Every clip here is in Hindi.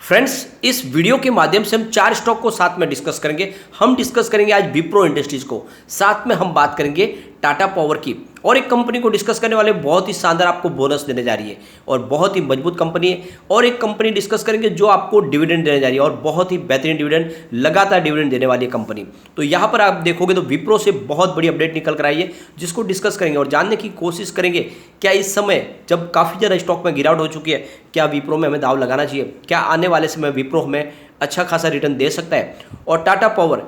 फ्रेंड्स, इस वीडियो के माध्यम से हम 4 स्टॉक को साथ में डिस्कस करेंगे। हम डिस्कस करेंगे आज विप्रो इंडस्ट्रीज को, साथ में हम बात करेंगे टाटा पावर की, और एक कंपनी को डिस्कस करने वाले बहुत ही शानदार आपको बोनस देने जा रही है और बहुत ही मजबूत कंपनी है। और एक कंपनी डिस्कस करेंगे जो आपको डिविडेंड देने जा रही है और बहुत ही बेहतरीन डिविडेंड, लगातार डिविडेंड देने वाली कंपनी। तो यहाँ पर आप देखोगे तो विप्रो से बहुत बड़ी अपडेट निकल कर आई है, जिसको डिस्कस करेंगे और जानने की कोशिश करेंगे क्या इस समय जब काफ़ी ज़्यादा स्टॉक में गिरावट हो चुकी है, क्या विप्रो में हमें दाव लगाना चाहिए, क्या आने वाले समय विप्रो हमें अच्छा खासा रिटर्न दे सकता है। और टाटा पावर,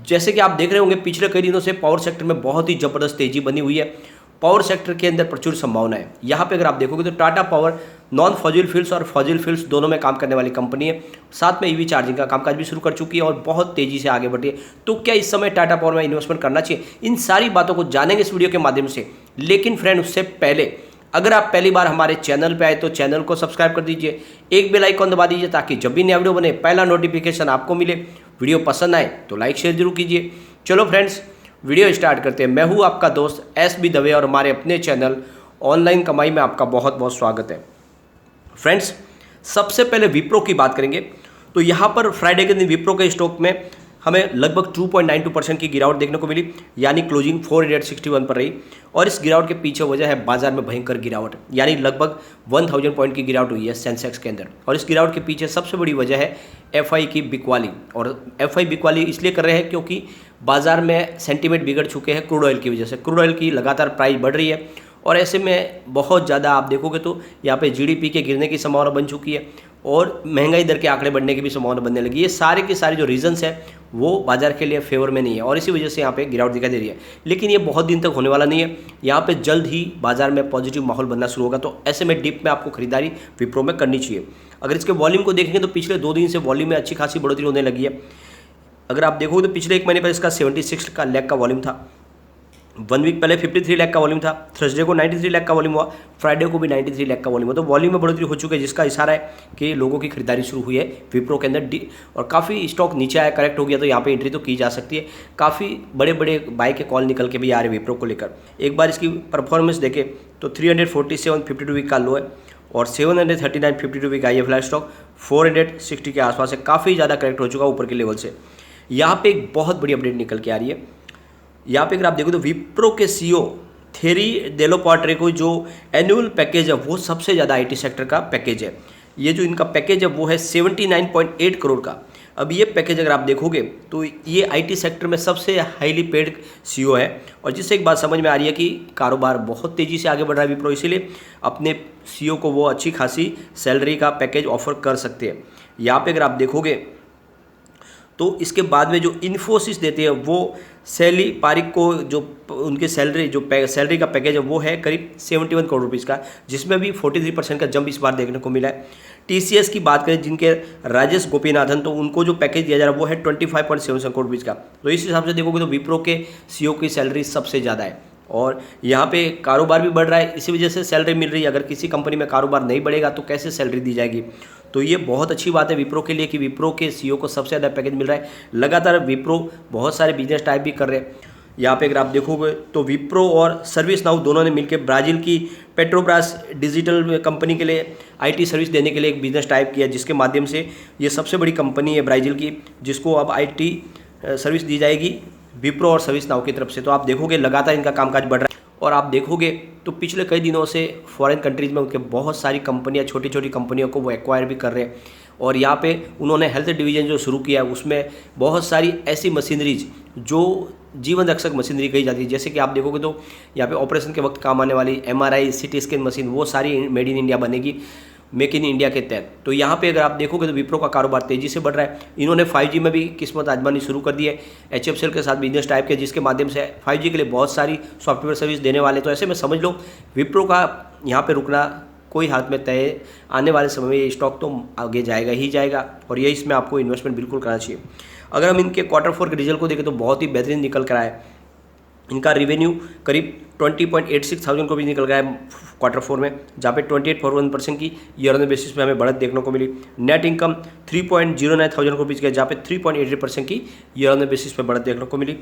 जैसे कि आप देख रहे होंगे पिछले कई दिनों से पावर सेक्टर में बहुत ही ज़बरदस्त तेजी बनी हुई है। पावर सेक्टर के अंदर प्रचुर संभावना है। यहाँ पे अगर आप देखोगे तो Tata power non fossil fuels और फॉजिल फ्यूल्स दोनों में काम करने वाली कंपनी है। साथ में ईवी चार्जिंग का कामकाज भी शुरू कर चुकी है और बहुत तेजी से आगे बढ़ी है। तो क्या इस समय टाटा पावर में इन्वेस्टमेंट करना चाहिए, इन सारी बातों को जानेंगे इस वीडियो के माध्यम से। लेकिन फ्रेंड, उससे पहले अगर आप पहली बार हमारे चैनल पे आए तो चैनल को सब्सक्राइब कर दीजिए, एक बेल आइकॉन दबा दीजिए ताकि जब भी नया वीडियो बने पहला नोटिफिकेशन आपको मिले। वीडियो पसंद आए तो लाइक शेयर जरूर कीजिए। चलो फ्रेंड्स, वीडियो स्टार्ट करते हैं। मैं हूं आपका दोस्त एस बी दवे और हमारे अपने चैनल ऑनलाइन कमाई में आपका बहुत बहुत स्वागत है। फ्रेंड्स, सबसे पहले विप्रो की बात करेंगे तो यहाँ पर फ्राइडे के दिन विप्रो के स्टॉक में हमें लगभग 2.92% की गिरावट देखने को मिली, यानी क्लोजिंग 461 पर रही। और इस गिरावट के पीछे वजह है बाजार में भयंकर गिरावट, यानी लगभग 1000 पॉइंट की गिरावट हुई है सेंसेक्स के अंदर। और इस गिरावट के पीछे सबसे बड़ी वजह है एफआई की बिकवाली। और एफआई बिकवाली इसलिए कर रहे हैं क्योंकि बाजार में सेंटीमेंट बिगड़ चुके हैं क्रूड ऑयल की वजह से। क्रूड ऑयल की लगातार प्राइस बढ़ रही है और ऐसे में बहुत ज़्यादा आप देखोगे तो यहाँ पे जीडीपी के गिरने की संभावना बन चुकी है और महंगाई दर के आंकड़े बढ़ने की भी संभावना बनने लगी है। सारे के सारे जो रीजंस है वो बाजार के लिए फेवर में नहीं है और इसी वजह से यहाँ पे गिरावट दिखाई दे रही है। लेकिन ये बहुत दिन तक होने वाला नहीं है, यहाँ पे जल्द ही बाजार में पॉजिटिव माहौल बनना शुरू होगा। तो ऐसे में डिप में आपको खरीदारी विप्रो में करनी चाहिए। अगर इसके वॉल्यूम को देखेंगे तो पिछले 2 दिन से वॉल्यूम में अच्छी खासी बढ़ोतरी होने लगी है। अगर आप देखोगे तो पिछले 1 महीने पर इसका 76 लाख का वॉल्यूम था। 1 वीक पहले 53 लाख का वॉल्यूम था। थर्सडे को 93 लाख का वॉल्यूम हुआ, फ्राइडे को भी 93 लाख का वॉल्यूम हुआ। तो वॉल्यूम में बढ़ोतरी हो चुकी है, जिसका इशारा है कि लोगों की खरीदारी शुरू हुई है विप्रो के अंदर। और काफ़ी स्टॉक नीचे आया, करेक्ट हो गया, तो यहाँ पे एंट्री तो की जा सकती है। काफ़ी बड़े बड़े बाय के कॉल निकल के भी आ रहे विप्रो को लेकर। एक बार इसकी परफॉर्मेंस देखें तो 347 52 वीक का लो है और 739 52 वीक आई है। फ्लैश स्टॉक 460 के आसपास है, काफ़ी ज़्यादा करेक्ट हो चुका ऊपर के लेवल से। यहाँ पे एक बहुत बड़ी अपडेट निकल के आ रही है। यहाँ पे अगर आप देखो तो विप्रो के सीईओ थेरी डेलोपार्टे को जो एनुअल पैकेज है वो सबसे ज़्यादा आईटी सेक्टर का पैकेज है। ये जो इनका पैकेज है वो है 79.8 करोड़ का। अब ये पैकेज अगर आप देखोगे तो ये आईटी सेक्टर में सबसे हाईली पेड सीईओ है और जिससे एक बात समझ में आ रही है कि कारोबार बहुत तेज़ी से आगे बढ़ रहा है विप्रो, इसीलिए अपने सीईओ को वो अच्छी खासी सैलरी का पैकेज ऑफर कर सकते हैं। यहाँ पे अगर आप देखोगे तो इसके बाद में जो इन्फोसिस देते हैं वो सैली पारिक को जो उनके सैलरी का पैकेज है वो है करीब 71 करोड़ रुपीज़ का, जिसमें भी 43% का जंप इस बार देखने को मिला है। टीसीएस की बात करें जिनके राजेश गोपीनाथन, तो उनको जो पैकेज दिया जा रहा है वो है 25.77 करोड़ रुपीज़ का। तो इस हिसाब से देखोगे तो विप्रो के सीईओ की सैलरी सबसे ज़्यादा है और यहाँ पे कारोबार भी बढ़ रहा है, इसी वजह से सैलरी मिल रही है। अगर किसी कंपनी में कारोबार नहीं बढ़ेगा तो कैसे सैलरी दी जाएगी। तो ये बहुत अच्छी बात है विप्रो के लिए कि विप्रो के सीईओ को सबसे ज़्यादा पैकेज मिल रहा है। लगातार विप्रो बहुत सारे बिजनेस टाइप भी कर रहे हैं। यहाँ पे अगर आप देखोगे तो विप्रो और सर्विस नाउ दोनों ने मिलकर ब्राज़ील की पेट्रोब्रास डिजिटल कंपनी के लिए आईटी सर्विस देने के लिए एक बिजनेस टाइप किया, जिसके माध्यम से ये सबसे बड़ी कंपनी है ब्राज़ील की, जिसको अब आईटी सर्विस दी जाएगी विप्रो और सर्विस नाउ की तरफ से। तो आप देखोगे लगातार इनका कामकाज बढ़ रहा है और आप देखोगे तो पिछले कई दिनों से फॉरेन कंट्रीज़ में उनके बहुत सारी कंपनियां, छोटी छोटी कंपनियों को वो एक्वायर भी कर रहे हैं। और यहाँ पे उन्होंने हेल्थ डिवीज़न जो शुरू किया है उसमें बहुत सारी ऐसी मशीनरीज जो जीवन रक्षक मशीनरी कही जाती है, जैसे कि आप देखोगे तो यहाँ पे ऑपरेशन के वक्त काम आने वाली MRI CT स्कैन मशीन, वो सारी मेड इन इंडिया बनेगी, मेक इन इंडिया के तहत। तो यहाँ पे अगर आप देखोगे तो विप्रो का कारोबार तेजी से बढ़ रहा है। इन्होंने 5G में भी किस्मत आजमानी शुरू कर दी है, HFCL के साथ बिजनेस टाइप के, जिसके माध्यम से 5G के लिए बहुत सारी सॉफ्टवेयर सर्विस देने वाले। तो ऐसे में समझ लो विप्रो का यहाँ पे रुकना कोई हाथ में तय, आने वाले समय में ये स्टॉक तो आगे जाएगा ही जाएगा और ये इसमें आपको इन्वेस्टमेंट बिल्कुल करना चाहिए। अगर हम इनके Q4 के रिजल्ट को देखें तो बहुत ही बेहतरीन निकल कर आया है। इनका रेवेन्यू करीब 20.86 थाउजेंड को भी निकल गया है Q4 में, जहाँ पे 28.1% की ईयर ऑन बेसिस पे हमें बढ़त देखने को मिली। नेट इनकम 3.09 थाउजेंड को बीच गया, जहाँ पे 3.83% की ईयर ऑन बेसिस पे बढ़त देखने को मिली।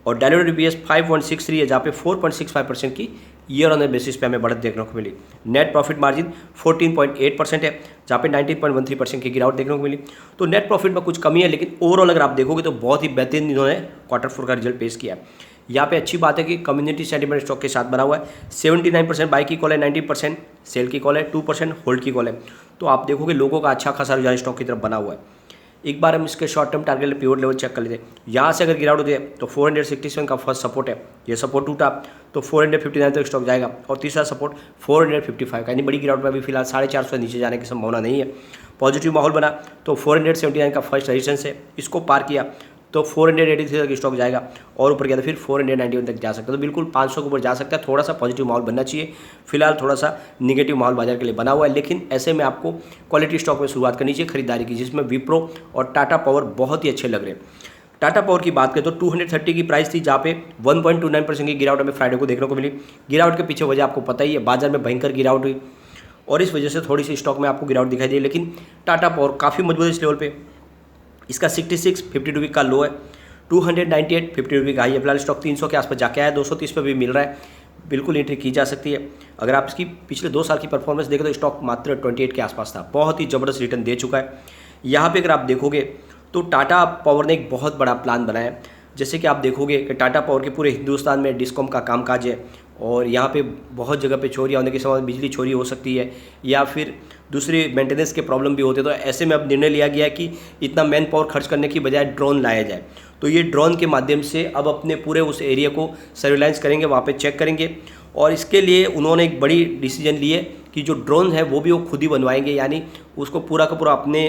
और डायलूटेड EPS 5.63 है, जहाँ पे 4.65% की ईयर ऑन बेसिस पे हमें बढ़त देखने को मिली। नेट प्रॉफिट मार्जिन 14.8% है, जहाँ पे 19.13% की गिरावट देखने को मिली। तो नेट प्रॉफिट में कुछ कमी है, लेकिन ओवरऑल अगर आप देखोगे तो बहुत ही बेहतरीन इन्होंने Q4 का रिजल्ट पेश किया है। यहाँ पे अच्छी बात है कि कम्युनिटी सेंटीमेंट स्टॉक के साथ बना हुआ है। 79% बाई की कॉल है, 90% सेल की कॉल है, 2% होल्ड की कॉल है। तो आप देखोगे लोगों का अच्छा खासा रुझान स्टॉक की तरफ बना हुआ है। एक बार हम इसके short term target pivot level check कर लेते हैं। यहाँ से अगर गिरावट होती है तो 467 का फर्स्ट सपोर्ट है, ये सपोर्ट टूटा तो 459 तक स्टॉक जाएगा, और तीसरा सपोर्ट 455 का। यानी बड़ी गिरावट में अभी फिलहाल 450 नीचे जाने की संभावना नहीं है। पॉजिटिव माहौल बना तो 479 का फर्स्ट रेजिस्टेंस है, इसको पार किया तो 483 तक स्टॉक जाएगा, और ऊपर गया तो फिर 491 तक जा सकता है। तो बिल्कुल 500 के ऊपर जा सकता है। थोड़ा सा पॉजिटिव माहौल बनना चाहिए। फिलहाल थोड़ा सा निगेटिव माहौल बाजार के लिए बना हुआ है, लेकिन ऐसे में आपको क्वालिटी स्टॉक में शुरुआत करनी चाहिए खरीदारी की, जिसमें विप्रो और टाटा पावर बहुत ही अच्छे लग रहे हैं। टाटा पावर की बात करें तो 230 की प्राइस थी, जहाँ पे 1.29% की गिरावट हमें फ्राइडे को देखने को मिली। गिरावट के पीछे वजह आपको पता ही है, बाजार में भयंकर गिरावट हुई और इस वजह से थोड़ी सी स्टॉक में आपको गिरावट दिखाई दी। लेकिन टाटा पावर काफ़ी मजबूत है इस लेवल पे। इसका 66 52 वीक का लो है, 298 50 वीक का हाई है। फिलहाल स्टॉक 300 के आसपास जाके आया, 230 पे भी मिल रहा है। बिल्कुल एंट्री की जा सकती है। अगर आप इसकी पिछले 2 साल की परफॉर्मेंस देखें तो स्टॉक मात्र 28 के आसपास था, बहुत ही ज़बरदस्त रिटर्न दे चुका है। यहाँ पे अगर आप देखोगे तो टाटा पावर ने एक बहुत बड़ा प्लान बनाया है। जैसे कि आप देखोगे कि टाटा पावर के पूरे हिंदुस्तान में डिस्कॉम का कामकाज है, और यहाँ पे बहुत जगह पे चोरी होने के समय बिजली चोरी हो सकती है, या फिर दूसरी मेंटेनेंस के प्रॉब्लम भी होते हैं। तो ऐसे में अब निर्णय लिया गया है कि इतना मैन पावर खर्च करने की बजाय ड्रोन लाया जाए। तो ये ड्रोन के माध्यम से अब अपने पूरे उस एरिया को सर्विलांस करेंगे, वहाँ पे चेक करेंगे, और इसके लिए उन्होंने एक बड़ी डिसीजन ली है कि जो ड्रोन है वो भी वो खुद ही बनवाएंगे। यानी उसको पूरा का पूरा अपने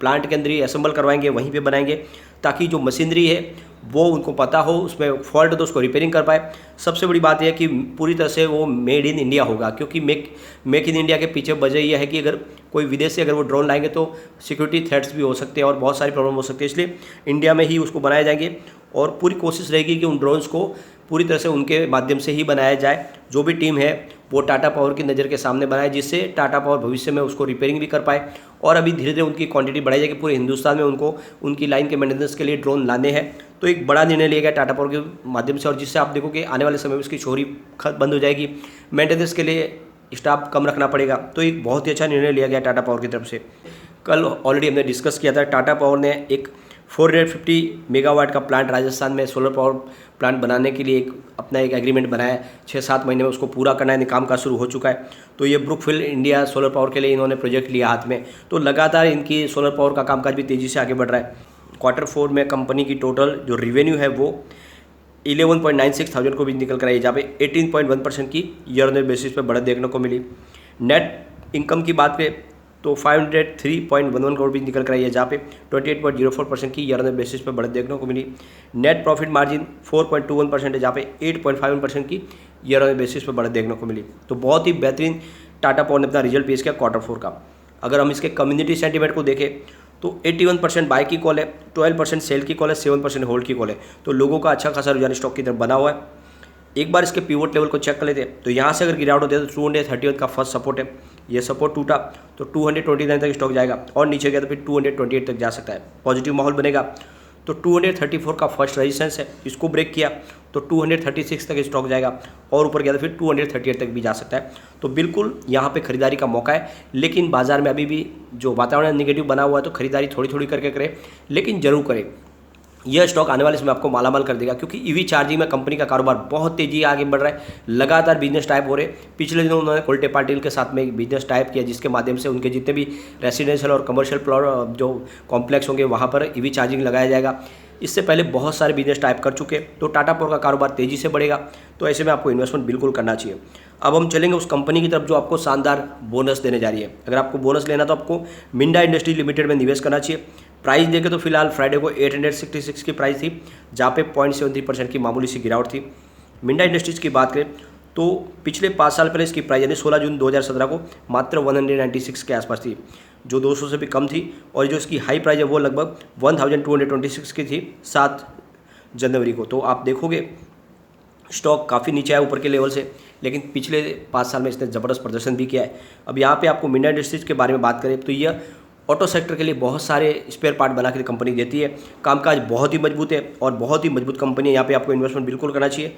प्लांट के अंदर ही असेंबल करवाएंगे, वहीं पे बनाएंगे, ताकि जो मशीनरी है वो उनको पता हो, उसमें फॉल्ट हो तो उसको रिपेयरिंग कर पाए। सबसे बड़ी बात यह है कि पूरी तरह से वो मेड इन इंडिया होगा, क्योंकि मेक इन इंडिया के पीछे वजह यह है कि अगर कोई विदेश से अगर वो ड्रोन लाएंगे तो सिक्योरिटी थ्रेट्स भी हो सकते हैं और बहुत सारी प्रॉब्लम हो सकती है। इसलिए इंडिया में ही उसको बनाए जाएंगे, और पूरी कोशिश रहेगी कि उन ड्रोन्स को पूरी तरह से उनके माध्यम से ही बनाया जाए। जो भी टीम है वो टाटा पावर की नज़र के सामने बनाए, जिससे टाटा पावर भविष्य में उसको रिपेयरिंग भी कर पाए। और अभी धीरे धीरे उनकी क्वांटिटी बढ़ाई जाएगी। पूरे हिंदुस्तान में उनको उनकी लाइन के मेंटेनेंस के लिए ड्रोन लाने हैं। तो एक बड़ा निर्णय लिया गया टाटा पावर के माध्यम से, और जिससे आप देखो कि आने वाले समय में उसकी चोरी बंद हो जाएगी, मेंटेनेंस के लिए स्टाफ कम रखना पड़ेगा। तो एक बहुत ही अच्छा निर्णय लिया गया टाटा पावर की तरफ से। कल ऑलरेडी हमने डिस्कस किया था, टाटा पावर ने एक 450 मेगावाट का प्लांट राजस्थान में सोलर पावर प्लांट बनाने के लिए अपना एक एग्रीमेंट बनाया है। 6-7 महीने में उसको पूरा करना है, काम का शुरू हो चुका है। तो ये ब्रुकफील्ड इंडिया सोलर पावर के लिए इन्होंने प्रोजेक्ट लिया हाथ में। तो लगातार इनकी सोलर पावर का कामकाज भी तेज़ी से आगे बढ़ रहा है। Q4 में कंपनी की टोटल जो रेवेन्यू है वो 11.96 थाउजेंड को भी निकल कर आई, जहाँ पे 18.1% की ईयर ऑन बेसिस पे बढ़त देखने को मिली। नेट इनकम की बात करें तो 503.11 करोड़ भी निकल कर आई है, जहाँ पे 28.04% की ईयर ऑन बेसिस पे बढ़त देखने को मिली। नेट प्रॉफिट मार्जिन 4.21% है, जहाँ पे 8.51% की ईयर ऑन बेसिस पे बढ़त देखने को मिली। तो बहुत ही बेहतरीन टाटा पावर ने अपना रिजल्ट पेश किया Q4 का। अगर हम इसके कम्युनिटी सेंटीमेंट को देखें तो 81% बाई की कॉल है, 12% सेल की कॉल है, 7% होल्ड की कॉल है। तो लोगों का अच्छा खासा रुझान स्टॉक की तरफ बना हुआ है। एक बार इसके पिवट लेवल को चेक कर लेते हैं। तो यहाँ से अगर गिरावट होती है तो 231 का फर्स्ट सपोर्ट है, ये सपोर्ट टूटा तो 229 तक स्टॉक जाएगा, और नीचे गया तो फिर 228 तक जा सकता है। पॉजिटिव माहौल बनेगा तो 234 का फर्स्ट रेजिस्टेंस है, इसको ब्रेक किया तो 236 तक स्टॉक जाएगा, और ऊपर गया तो फिर 238 तक भी जा सकता है। तो बिल्कुल यहाँ पे खरीदारी का मौका है, लेकिन बाजार में अभी भी जो वातावरण निगेटिव बना हुआ है, तो खरीदारी थोड़ी थोड़ी करके करें, लेकिन जरूर करें। यह स्टॉक आने वाले समय आपको मालामाल कर देगा, क्योंकि ईवी चार्जिंग में कंपनी का कारोबार बहुत तेजी आगे बढ़ रहा है। लगातार बिजनेस टाइप हो रहे। पिछले दिनों उन्होंने कोल्टे पाटिल के साथ में एक बिजनेस टाइप किया, जिसके माध्यम से उनके जितने भी रेसिडेंशियल और कमर्शियल प्लॉट जो कॉम्प्लेक्स होंगे वहाँ पर ईवी चार्जिंग लगाया जाएगा। इससे पहले बहुत सारे बिजनेस टाइप कर चुके। तो टाटा पावर का कारोबार तेज़ी से बढ़ेगा, तो ऐसे में आपको इन्वेस्टमेंट बिल्कुल करना चाहिए। अब हम चलेंगे उस कंपनी की तरफ जो आपको शानदार बोनस देने जा रही है। अगर आपको बोनस लेना तो आपको मिंडा इंडस्ट्रीज लिमिटेड में निवेश करना चाहिए। प्राइस देखें तो फिलहाल फ्राइडे को 866 की प्राइस थी, जहाँ पे 0.73% की मामूली सी गिरावट थी। मिंडा इंडस्ट्रीज़ की बात करें तो पिछले 5 साल पहले इसकी प्राइस यानी 16 जून 2017 को मात्र 196 के आसपास थी, जो 200 से भी कम थी। और जो इसकी हाई प्राइस है वो लगभग 1226 की थी 7 जनवरी को। तो आप देखोगे स्टॉक काफ़ी नीचे आया ऊपर के लेवल से, लेकिन पिछले 5 साल में इसने ज़बरदस्त प्रदर्शन भी किया है। अब यहाँ पे आपको मिंडा इंडस्ट्रीज़ के बारे में बात करें तो यह ऑटो सेक्टर के लिए बहुत सारे स्पेयर पार्ट बना के कंपनी देती है। कामकाज बहुत ही मजबूत है और बहुत ही मजबूत कंपनी है। यहाँ पे आपको इन्वेस्टमेंट बिल्कुल करना चाहिए।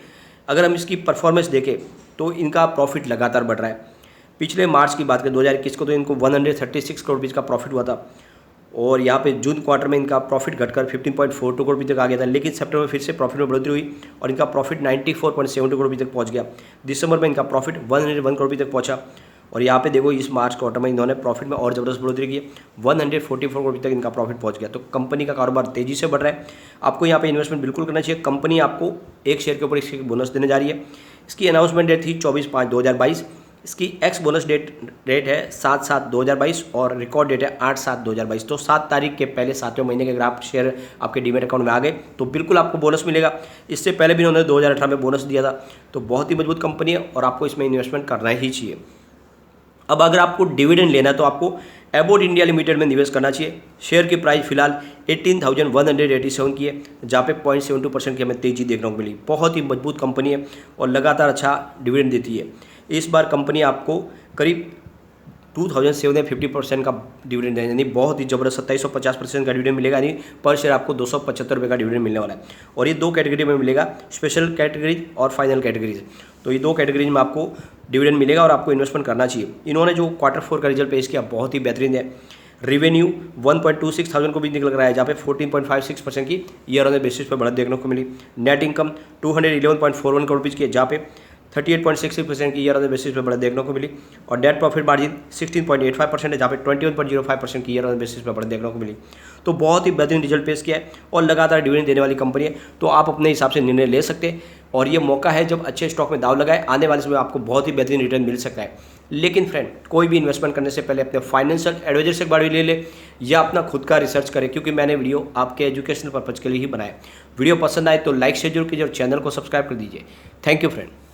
अगर हम इसकी परफॉर्मेंस देखें तो इनका प्रॉफिट लगातार बढ़ रहा है। पिछले मार्च की बात करें 2021 को तो इनको 136 करोड़ रुपये का प्रॉफिट हुआ था और यहाँ पे जून क्वार्टर में इनका प्रॉफिट घटकर 15.42 करोड़ रुपये तक आ गया था, लेकिन सितंबर में फिर से प्रॉफिट में बढ़ोतरी हुई और इनका प्रॉफिट 94.72 करोड़ रुपये तक पहुँच गया। दिसंबर में इनका प्रॉफिट 101 करोड़ रुपये तक पहुँचा और यहाँ पे देखो इस मार्च क्वार्टर में इन्होंने प्रॉफिट में और ज़बरदस्त बढ़ोतरी की, 144 करोड़ रुपये तक इनका प्रॉफिट पहुँच गया। तो कंपनी का कारोबार तेज़ी से बढ़ रहा है। आपको यहाँ पे इन्वेस्टमेंट बिल्कुल करना चाहिए। कंपनी आपको एक शेयर के ऊपर इसकी बोनस देने जा रही है। इसकी अनाउंसमेंट डेट थी 24/5/2022। इसकी एक्स बोनस डेट है 7/7/2022 और रिकॉर्ड डेट है 8/7/2022। तो 7 तारीख के पहले 7वें महीने के अगर आप शेयर आपके डीमेट अकाउंट में आ गए तो बिल्कुल आपको बोनस मिलेगा। इससे पहले भी उन्होंने 2018 में बोनस दिया था। तो बहुत ही मजबूत कंपनी है और आपको इसमें इन्वेस्टमेंट करना ही चाहिए। अब अगर आपको डिविडेंड लेना है तो आपको एबॉट इंडिया लिमिटेड में निवेश करना चाहिए। शेयर की प्राइस फिलहाल 18,187 की है, जहाँ पे 0.72% की हमें तेजी देखने को मिली। बहुत ही मजबूत कंपनी है और लगातार अच्छा डिविडेंड देती है। इस बार कंपनी आपको करीब 2,750% का डिविडेंड देगा, यानी बहुत ही जबरदस्त 2750% का डिविडेंड मिलेगा, यानी पर शेयर आपको 275 रुपये का डिविडेंड मिलने वाला है। और ये 2 कैटेगरी में मिलेगा, स्पेशल कैटेगरीज और फाइनल कैटेगरीज। तो ये 2 कैटेगरीज में आपको डिविडेंड मिलेगा और आपको इन्वेस्टमेंट करना चाहिए। इन्होंने जो Q4 का रिजल्ट पेश किया बहुत ही बेहतरीन है। रेवेन्यू 1.26 थाउजेंड को भी निकल कर आया, जहाँ पे 14.56% की ईयर ऑन बेसिस पर बढ़त देखने को मिली। नेट इनकम 211.41 करोड़ रुपये की है, जहाँ पे 38.66% की ईयर ऑन बेसिस पे बढ़त देखने को मिली। और नेट प्रॉफिट मार्जिन 16.85% है, जहाँ पे 21.05% की ईयर ऑन बेसिस पे बढ़त देखने को मिली। तो बहुत ही बेहतरीन रिजल्ट पेश किया है और लगातार डिविडेंड देने वाली कंपनी है। तो आप अपने हिसाब से निर्णय ले सकते हैं और ये मौका है जब अच्छे स्टॉक में दाव लगाए, आने वाले समय में आपको बहुत ही बेहतरीन रिटर्न मिल सकता है। लेकिन फ्रेंड, कोई भी इन्वेस्टमेंट करने से पहले अपने फाइनेंशियल एडवाइजर से एक बार ले ले या अपना खुद का रिसर्च करें, क्योंकि मैंने वीडियो आपके एजुकेशनल पर्पज के लिए ही बनाया। वीडियो पसंद आए तो लाइक शेयर जरूर कीजिए और चैनल को सब्सक्राइब कर दीजिए। Thank you friend.